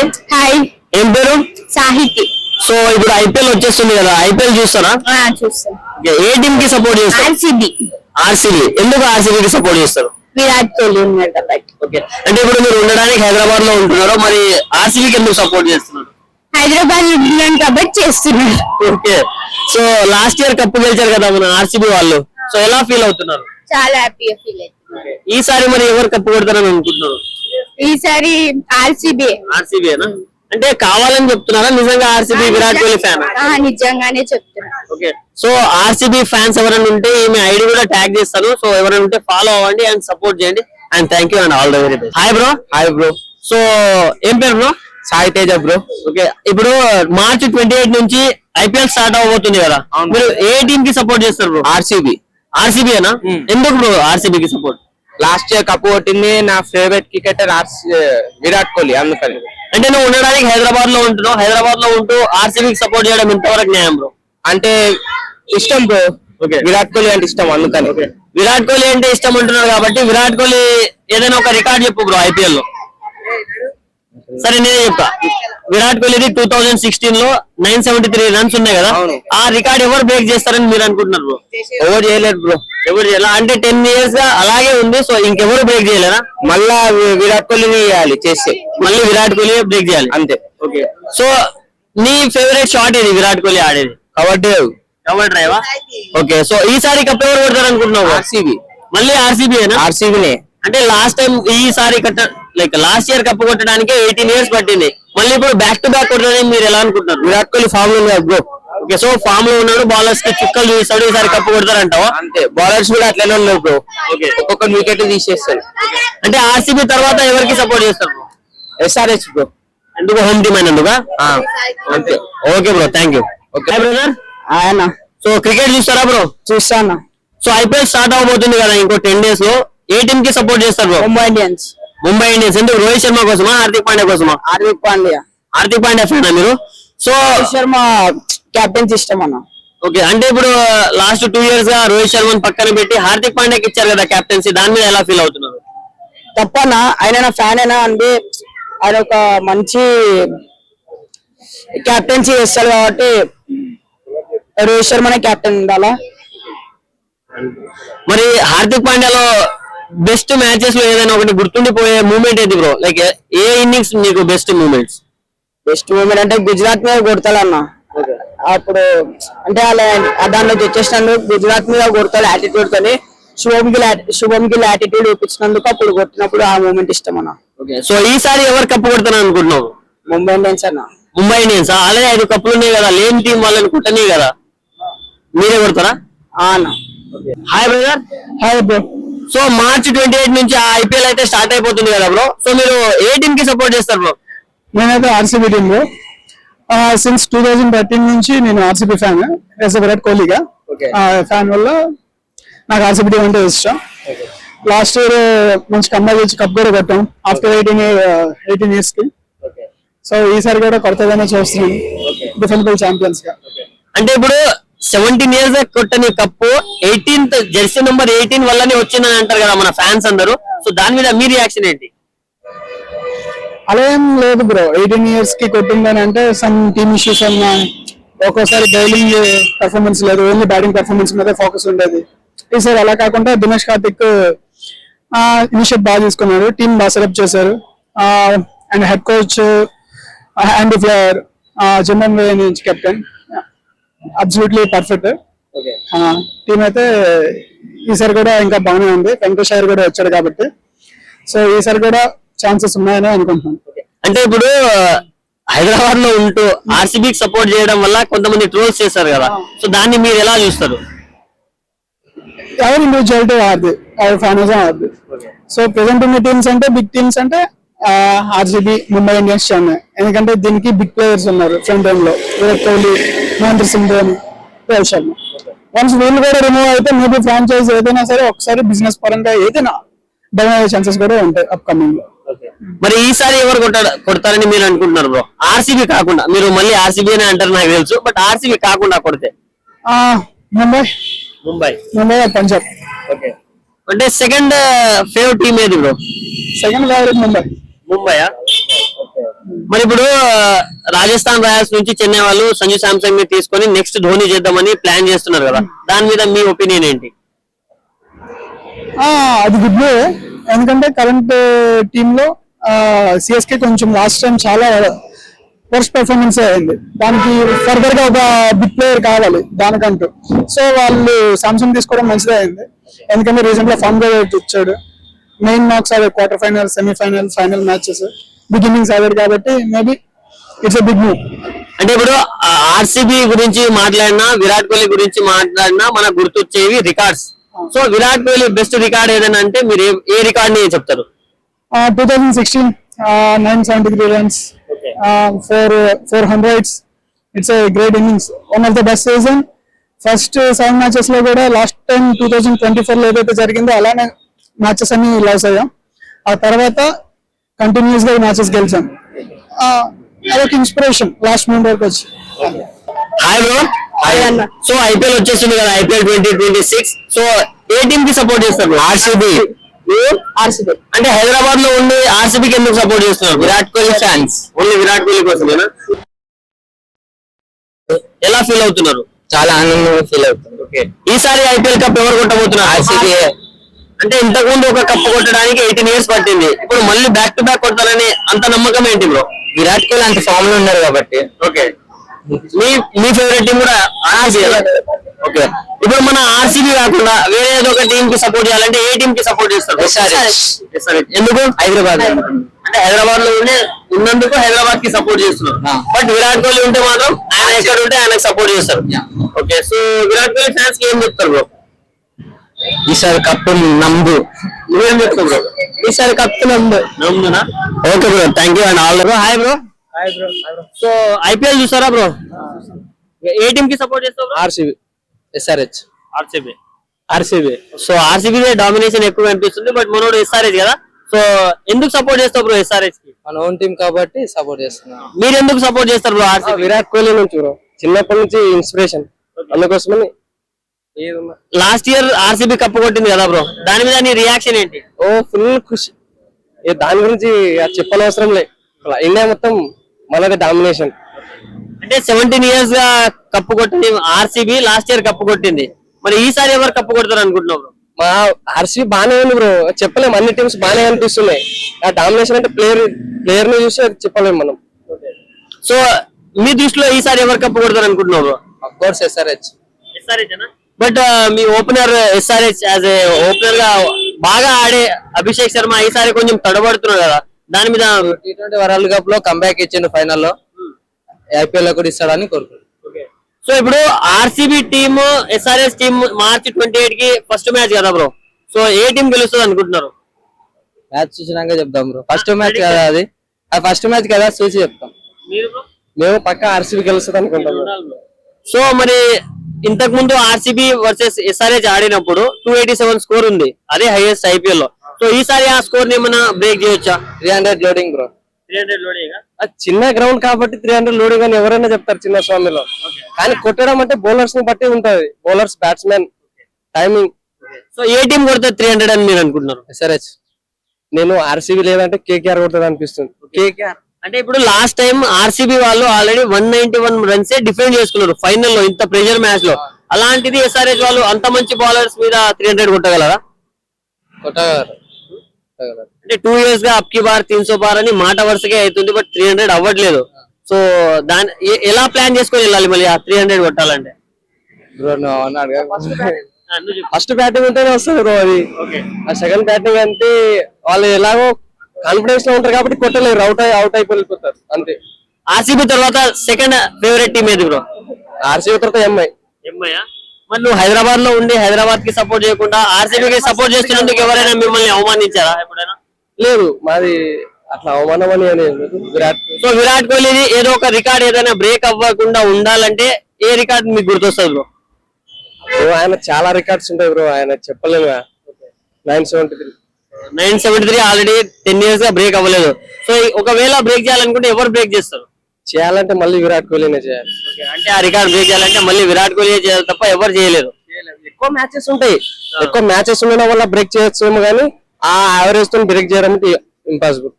అండి. హాయ్. ఏం పేరు? సాహితి. సో ఇప్పుడు ఐపీఎల్ వచ్చేస్తుంది కదా, ఐపీఎల్ చూస్తారా? చూస్తాను. ఏ టీమ్ కి సపోర్ట్ చేస్తారు? ఆర్సీబీ. ఆర్సీబీ. ఎందుకు ఆర్సీబీ కి సపోర్ట్ చేస్తారు? విరాట్ కోహ్లీ ఉన్నాడు కాబట్టి. ఓకే, అంటే ఇప్పుడు మీరు ఉండడానికి హైదరాబాద్ లో ఉంటున్నారు, మరి ఆర్సీబీకి ఎందుకు సపోర్ట్ చేస్తున్నారు? హైదరాబాద్ ఉంటున్నాను కాబట్టి చేస్తున్నారు. Okay, so last year cup గెలిచారు కదా మన ఆర్సీబీ వాళ్ళు, సో ఎలా ఫీల్ అవుతున్నారు? చాలా హ్యాపీగా ఫీల్ అవుతున్నారు. ఈసారి మరి ఎవరు కప్పు కొడతారని అనుకుంటున్నారు? ఈసారి ఆర్సీబీ. ఆర్సీబీనా? అంటే కావాలని చెప్తున్నారా, నిజంగా ఆర్సీబీ విరాట్ కోహ్లీ ఫ్యాన్? నిజంగానే చెప్తున్నా. ఓకే, సో ఆర్సీబీ ఫ్యాన్స్ ఎవరైనా ఉంటే ఈమె ఐడి కూడా ట్యాగ్ చేస్తాను, సో ఎవరైనా ఉంటే ఫాలో అవ్వండి అండ్ సపోర్ట్ చేయండి and thank you and all the very best. Hi bro. Hi bro. So ఏం పేరు bro? Sai Teja bro. Okay, ఇప్పుడు మార్చి 28 నుంచి ఐపీఎల్ స్టార్ట్ అవబోతుంది కదా, మీరు ఏ టీమ్ కి సపోర్ట్ చేస్తారు బ్రో? ఆర్సీబీ. ఆర్సీబీనా? ఎందుకు బ్రో ఆర్సీబీకి సపోర్ట్? లాస్ట్ ఇయర్ కప్పు కొట్టింది నా ఫేవరెట్ క్రికెటర్ విరాట్ కోహ్లీ, అందుకని. అంటే నువ్వు ఉండడానికి హైదరాబాద్ లో ఉంటున్నావు, హైదరాబాద్ లో ఉంటూ ఆర్సీబీకి సపోర్ట్ చేయడం ఎంతవరకు న్యాయం బ్రో? అంటే ఇష్టం బ్రో. ఓకే, విరాట్ కోహ్లీ అంటే ఇష్టం, అందుకని. విరాట్ కోహ్లీ అంటే ఇష్టం అంటున్నారు కాబట్టి విరాట్ కోహ్లీ ఏదైనా ఒక రికార్డ్ చెప్పు బ్రో ఐపీఎల్ లో. సరే నేనే చెప్తా. విరాట్ కోహ్లీది 2016 లో 973 రన్స్ ఉన్నాయి కదా, ఆ రికార్డ్ ఎవరు బ్రేక్ చేస్తారని మీరు అనుకుంటున్నారు బ్రో? ఎవరు చేయలేరు బ్రో. ఎవరు చేయాలి అంటే 10 years గా అలాగే ఉంది, సో ఇంకెవరు బ్రేక్ చేయలేరా? మళ్ళా విరాట్ కోహ్లీని చేయాలి, చేస్తే మళ్ళీ విరాట్ కోహ్లీ బ్రేక్ చేయాలి అంతే. ఓకే, సో నీ ఫేవరెట్ షాట్ ఏది విరాట్ కోహ్లీ ఆడేది? కబడ్డీ. కబడ్డీ డ్రైవా? ఓకే, సో ఈసారి కప్ ఎవరు కొడతారు అనుకుంటున్నావు? ఆర్సీబీ. మళ్ళీ ఆర్సీబీనా? ఆర్సీబీనే. అంటే లాస్ట్ టైం ఈసారి లాస్ట్ ఇయర్ కప్పు కొట్టడానికి 18 years పట్టింది, మళ్ళీ ఇప్పుడు బ్యాక్ టు బ్యాక్ కొట్టడానికి మీరు ఎలా అనుకుంటున్నారు? విరాట్ కోహ్లీ ఫామ్ లో ఉన్నాడు బ్రో. ఓకే, సో ఫామ్ లో ఉన్నాడు, బౌలర్స్ కి చుక్కలు చూపిస్తాడు, ఈసారి కప్పు కొడతారంటావా? అంతే, బౌలర్స్ కూడా అట్లనే ఉన్నారు బ్రో. ఓకే, ఒక్కొక్క వికెట్ తీసేస్తారు. అంటే ఆర్సీబీ తర్వాత ఎవరికి సపోర్ట్ చేస్తారు? SRH bro. ఎందుకు హోమ్ టీమ్ అయినందుగా? అంతే. Okay bro, thank you. Okay brother. ఆయన సో క్రికెట్ చూస్తారా బ్రో? చూస్తాను. సో ఐపీఎల్ స్టార్ట్ అవబోతుంది కదా ఇంకో 10 days లో, ఏ టీమ్ కి సపోర్ట్ చేస్తారు bro? Mumbai Indians. Mumbai Indians. ఎందుకు? రోహిత్ శర్మ కోసమా, హార్దిక్ పాండ్యా కోసమా? హార్దిక్ పాండ్యా. హార్దిక్ పాండ్యా ఫ్యానా మీరు? సో రోహిత్ శర్మ కెప్టెన్స్ ఇష్టం అన్న. ఓకే, అంటే ఇప్పుడు లాస్ట్ 2 years గా రోహిత్ శర్మని పక్కన పెట్టి హార్దిక్ పాండ్యాకి ఇచ్చారు కదా కెప్టెన్సీ, దాని మీద ఎలా ఫీల్ అవుతున్నారు? తప్పనా, ఆయన నా ఫ్యాన్ అయినా అంటే ఆయన ఒక మంచి కెప్టెన్సీ చేస్తారు కాబట్టి రోహిత్ శర్మనే కెప్టెన్ ఉండాలా. మరి హార్దిక్ పాండ్యాలో బెస్ట్ మ్యాచెస్ లో ఏదైనా ఒకటి గుర్తుండిపోయే మూమెంట్ ఏది బ్రో? లైక్ ఏ ఇన్నింగ్స్ మీకు బెస్ట్ మూమెంట్స్? బెస్ట్ మూమెంట్ అంటే గుజరాత్ మీద కొడతాడన్న. అప్పుడు అంటే దాంట్లో వచ్చేసినందుకు గుజరాత్ మీద కొడతాడు యాటిట్యూడ్ తోని, శుభం గిల్ యాటిట్యూడ్ చూపించినందుకు అప్పుడు కొట్టినప్పుడు ఆ మూమెంట్ ఇష్టం అన్న. ఓకే, సో ఈసారి ఎవరు కప్పు కొడతాను అనుకుంటున్నావు? ముంబై ఇండియన్స్ అన్న. ముంబై ఇండియన్స్. ఆల్రెడీ 5 కప్పులు ఉన్నాయి కదా, లేని టీం వాళ్ళని కుట్టనే కదా, మీరే కొడతారా? అన్న. Hi brother. Hi bro. So March 28 నుంచి ఆ ఐపీఎల్ అయితే స్టార్ట్ అయిపోతుంది కదా బ్రో, సో మీరు ఏ టీమ్ కి సపోర్ట్ చేస్తారు బ్రో? నేనైతే ఆర్సీబీ టీమ్ లో సిన్స్ 2013 నుంచి నేను ఆర్సీబీ ఫ్యాన్, యాజ్ విరాట్ కోహ్లీగా ఫ్యాన్ వల్ల నాకు ఆర్సీబీ టీమ్ అంటే ఇష్టం. లాస్ట్ ఇయర్ మంచి కమ్బ్యాక్ వచ్చి కప్ కూడా కొట్టాం ఆఫ్టర్ 18 years కి. సో ఈసారి కూడా కొత్తగానే చూస్తున్నాం డిఫెండబుల్ ఛాంపియన్స్ గా. అంటే ఇప్పుడు 17 years కొట్టని కప్పు 18th జెర్సీ నెంబర్ 18 వల్లనే వచ్చిందని అంటారు కదా మన ఫ్యాన్స్ అందరూ, సో దాని మీద మీ రియాక్షన్ ఏంటి? అలా ఏం లేదు బ్రో, 18 years కి కొట్టిందని అంటే సమ్ టీమ్ ఇష్యూస్ అన్నా, ఒక్కోసారి బౌలింగ్ పర్ఫార్మెన్స్ లేదు, ఓన్లీ బ్యాటింగ్ పర్ఫార్మెన్స్ మీద ఫోకస్ ఉండేది. ఈసారి అలా కాకుండా దినేష్ కార్తిక్ ఇనిషియేట్ బాగా తీసుకున్నారు, టీం బాగా సెలెక్ట్ చేశారు and head coach and player జమ్మన్ నుంచి కెప్టెన్ అబ్సల్యూట్లీ పర్ఫెక్ట్. టీం అయితే ఈసారి కూడా ఇంకా బాగానే ఉంది, వెంకటేష్ అయ్యర్ కూడా వచ్చాడు కాబట్టి, సో ఈసారి కూడా ఛాన్సెస్ ఉన్నాయని అనుకుంటున్నాను. అంటే ఇప్పుడు హైదరాబాద్ లో ఉంటూ ఆర్సీబీకి సపోర్ట్ చేయడం వల్ల కొంతమంది ట్రోల్స్ చేశారు కదా, సో దాన్ని మీరు ఎలా చూస్తారు? ఎవరి ఇండివిజువాలిటీ వారిది, ఎవరి ఫ్యానిజం వారిది. సో ప్రెసెంట్ ఉన్న టీమ్స్ అంటే బిగ్ టీమ్స్ అంటే ఆర్సీబీ, ముంబై ఇండియన్స్, చెన్నై. ఎందుకంటే దీనికి బిగ్ ప్లేయర్స్ ఉన్నారు ఫ్రంట్ లైన్ లో, విరాట్ కోహ్లీ, మహేంద్ర సింగ్ ధోని, రోహిత్ శర్మ. వన్స్ వీళ్ళు కూడా రిమూవ్ అయితే మేబీ ఫ్రాంచైజ్ ఏదైనా సరే ఒకసారి బిజినెస్ పరంగా ఏదైనా డౌన్ అయ్యే ఛాన్సెస్ కూడా ఉంటాయి అప్కమింగ్ లో. మరి ఈసారి ఎవరు కొడతారని మీరు అనుకుంటున్నారు బ్రో? ఆర్సీబీ కాకుండా, మీరు మళ్ళీ ఆర్సీబీ అని అంటారు నాకు తెలుసు, బట్ ఆర్సీబీ కాకుండా కొడితే ముంబై పంజాబ్. అంటే సెకండ్ ఫేవరెట్ టీమ్ ఏది బ్రో? Second favourite Mumbai. ముంబయా? మరి ఇప్పుడు రాజస్థాన్ రాయల్స్ నుంచి చెన్నై వాళ్ళు సంజు శాంసంగ్ ని తీసుకొని నెక్స్ట్ ధోని చేద్దామని ప్లాన్ చేస్తున్నారు కదా, దాని మీద మీ ఒపీనియన్ ఏంటి? అది గుడ్ వే. ఎందుకంటే కరెంట్ టీమ్ లో సిఎస్కే కొంచెం లాస్ట్ టైం చాలా వర్స్ట్ పెర్ఫార్మెన్స్ అయింది. దానికి ఫర్దర్ గా ఒక బిగ్ ప్లేయర్ కావాలి దానికంటూ. సో వాళ్ళు సామ్సంగ్ తీసుకోవడం మంచిదే అయింది. ఎందుకంటే రీసెంట్ గా ఫామ్ గా వచ్చాడు. మెయిన్ మార్క్స్ ఆడాడు, quarter final, semifinal, final matches beginnings ఆడాడు కాబట్టి maybe it's a big move. అంటే ఇప్పుడు ఆర్సీబీ గురించి మాట్లాడినా, విరాట్ కోహ్లీ గురించి మాట్లాడినా మనకు గుర్తొచ్చేవి records. So Virat Kohli best record ఏదైనా అంటే మీరు ఏ రికార్డ్ ని చెప్తారు? 2016 973 runs, 400s. It's a great innings, one of the best season. First 7 matches లో కూడా లాస్ట్ టైం 2024 లో ఏదైతే జరిగిందో అలానే మ్యాచెస్ అన్ని లాస్ అయ్యాం. ఆ తర్వాత కంటిన్యూస్ గా మ్యాచెస్ గెలిచాం. అదొక ఇన్స్పిరేషన్ లాస్ట్ మూమెంట్ వరకు వచ్చి. Hi bro. సో ఐపీఎల్ వచ్చేస్తుంది కదా, ఐపీఎల్ 2026. సో ఏ టీమ్ కి సపోర్ట్ చేస్తారు? ఆర్సీబీ. అంటే హైదరాబాద్ లో ఉండి ఆర్సీబీకి ఎందుకు సపోర్ట్ చేస్తున్నారు? విరాట్ కోహ్లీ ఫ్యాన్స్, ఓన్లీ విరాట్ కోహ్లీ కోసమేనా? ఎలా ఫీల్ అవుతున్నారు? చాలా ఆనందంగా ఫీల్ అవుతుంది. ఓకే, ఈసారి ఐపీఎల్ కప్ ఎవరు కొట్టబోతున్నారు? ఆర్సీబీ. అంటే ఇంతకు ముందు ఒక కప్పు కొట్టడానికి 18 years పట్టింది, ఇప్పుడు మళ్ళీ బ్యాక్ టు బ్యాక్ కొడతారని అంత నమ్మకం ఏంటి బ్రో? విరాట్ కోహ్లీ అంత ఫామ్ లో ఉన్నారు కాబట్టి. ఓకే, మీ ఫేవరెట్ టీం కూడా ఆర్సీబీ. ఓకే, ఇప్పుడు మన ఆర్సీబీ కాకుండా వేరే ఏదో ఒక టీం కి సపోర్ట్ చేయాలంటే ఏ టీం కి సపోర్ట్ చేస్తారు? SRH. ఎందుకు? హైదరాబాద్. అంటే హైదరాబాద్ లో ఉన్నందుకు హైదరాబాద్ కి సపోర్ట్ చేస్తున్నారు. బట్ విరాట్ కోహ్లీ ఉంటే మాత్రం ఆయన ఎక్కడ ఉంటే ఆయనకు సపోర్ట్ చేస్తారు. Okay, so Virat Kohli fans కి ఏం చెప్తారు బ్రో? ఈసారి కప్పు నమ్ము. నువ్వేం చెప్తావు బ్రో? ఈసారి కప్పు నమ్మునా? Okay bro, thank you and all bro. Hi bro. So IPL చూసారా బ్రో? ఏ టీం కి సపోర్ట్ చేస్తావు bro? RCB. SRH. RCB. So RCB domination ఎక్కువ అనిపిస్తుంది, బట్ మనోడు ఎస్ఆర్హెచ్ కదా. సో ఎందుకు సపోర్ట్ చేస్తావు బ్రో ఎస్ఆర్హెచ్ కి? మన ఓన్ టీం కాబట్టి సపోర్ట్ చేస్తున్నాం. మీరు ఎందుకు సపోర్ట్ చేస్తారు బ్రో ఆర్సీబీ? విరాట్ కోహ్లీ నుంచి బ్రో, చిన్నప్పటి నుంచి ఇన్స్పిరేషన్, అందుకోసమని. లాస్ట్ ఇయర్ ఆర్సీబీ కప్పు కొట్టింది కదా బ్రో, దాని మీద నీ రియాక్షన్ ఏంటి? ఓ ఫుల్ ఖుషి. దాని గురించి చెప్పనవసరం లే. ఇండియా మొత్తం మనది డామినేషన్. అంటే 17 years గా కప్పు కొట్టింది ఆర్సీబీ, లాస్ట్ ఇయర్ కప్పు కొట్టింది. మరి ఈసారి ఎవరు కప్పు కొడతారు అనుకుంటున్నావు బ్రో? మా ఆర్సీబీ బానే ఉంది బ్రో, చెప్పలేము. అన్ని టీమ్స్ బానే అనిపిస్తున్నాయి. ఆ డామినేషన్ అంటే ప్లేయర్ ని చూసి చెప్పలేము మనం. సో మీ దృష్టిలో ఈసారి ఎవరు కప్పు కొడతారు అనుకుంటున్నావు bro? Of course SRH. But me opener SRH as a opener గా బాగా ఆడే అభిషేక్ శర్మ ఈసారి కొంచెం తడబడుతున్నాడు కదా, దాని మీద? T20 వరల్డ్ కప్ లో కంబ్యాక్ ఇచ్చిండు, ఫైనల్లో ఐపీఎల్ లో కూడా ఇస్తాడని కోరుకుంటున్నాను. సో ఇప్పుడు RCB team SRH team March 28 కి ఫస్ట్ మ్యాచ్ కదా బ్రో. సో ఏ టీం గెలుస్తుంది అనుకుంటున్నారు? మ్యాచ్ చూసినాక చెప్తాం బ్రో. ఫస్ట్ మ్యాచ్ కదా అది ఫస్ట్ మ్యాచ్ కదా, చూసి చెప్తాం. మేము పక్కా ఆర్సీబీ గెలుస్తుంది అనుకుంటాం. సో మరి ఇంతకు ముందు ఆర్సీబీ వర్సెస్ ఎస్ఆర్హెచ్ ఆడినప్పుడు 287 స్కోర్ ఉంది, అదే హైయెస్ట్ ఐపీఎల్ లో. సో ఈసారి ఆ స్కోర్ ని ఏమైనా బ్రేక్ చేయొచ్చా? 300 లోడింగ్ బ్రో. 300 లోడింగ్. చిన్న గ్రౌండ్ కాబట్టి 300 లోడింగ్ అని ఎవరైనా చెప్తారు చిన్న స్వామిలో. కానీ కొట్టడం అంటే బౌలర్స్ ని బట్టి ఉంటది, బౌలర్స్ బ్యాట్స్మెన్ టైమింగ్. సో ఏ టీం కొడుతుంది 300 అని మీరు అనుకుంటున్నారు? SRH. నేను ఆర్సీబీ లేదంటే కేకేఆర్ కొడుతుంది అనిపిస్తుంది. కేకేఆర్ అంటే ఇప్పుడు లాస్ట్ టైం ఆర్సీబీ వాళ్ళు ఆల్రెడీ 191 runs డిఫెండ్ చేసుకున్నారు ఫైనల్ లో, ఇంత ప్రెషర్ మ్యాచ్ లో. అలాంటిది ఎస్ఆర్హెచ్ వాళ్ళు అంత మంచి బౌలర్స్ మీద 300 కొట్టగలరా? కొట్టగలరు. అంటే 2 years గా అప్కి బార్ 300 బార్ అని మాట వరుసగా అవుతుంది, బట్ 300 అవ్వట్లేదు. సో దాని ఎలా ప్లాన్ చేసుకొని వెళ్ళాలి మళ్ళీ ఆ 300 కొట్టాలంటే? ఫస్ట్ బ్యాటింగ్ ఉంటేనే వస్తుంది బ్రో అది. ఆ సెకండ్ బ్యాటింగ్ అంటే వాళ్ళు ఎలాగో కాన్ఫిడెన్స్ లో ఉంటారు కాబట్టి కొట్టలేరు, అవుట్ అయిపోయి వెళ్ళిపోతారు అంతే. ఆర్సీబీ తర్వాత సెకండ్ ఫేవరెట్ టీం ఏది బ్రో? ఆర్సీబీ తర్వాత ఎంఐ. మరి నువ్వు హైదరాబాద్ లో ఉండి హైదరాబాద్ కి సపోర్ట్ చేయకుండా ఆర్సీబీకి సపోర్ట్ చేస్తున్నందుకు ఎవరైనా మిమ్మల్ని అవమానించారా ఎప్పుడైనా? లేదు, మాది అట్లా అవమానం అని విరాట్. సో విరాట్ కోహ్లీది ఏదో ఒక రికార్డ్ ఏదైనా బ్రేక్ అవ్వకుండా ఉండాలంటే ఏ రికార్డ్ మీకు గుర్తొస్తుంది బ్రో? ఆయన చాలా రికార్డ్స్ ఉంటాయి బ్రో, ఆయన చెప్పలేము. 973 ఆల్రెడీ 10 years గా బ్రేక్ అవ్వలేదు. సో ఒకవేళ బ్రేక్ చేయాలనుకుంటే ఎవరు బ్రేక్ చేస్తారు? చేయాలంటే మళ్ళీ విరాట్ కోహ్లీనే చేయాలి. అంటే ఆ రికార్డ్ బ్రేక్ చేయాలంటే మళ్ళీ విరాట్ కోహ్లీ చేయాలి తప్ప ఎవరు చేయలేరు. ఎక్కువ మ్యాచెస్ ఉంటాయి, ఎక్కువ మ్యాచెస్ ఉండడం వల్ల బ్రేక్ చేయొచ్చేమో కానీ ఆ యావరేజ్ తో బ్రేక్ చేయడం ఇంపాసిబుల్.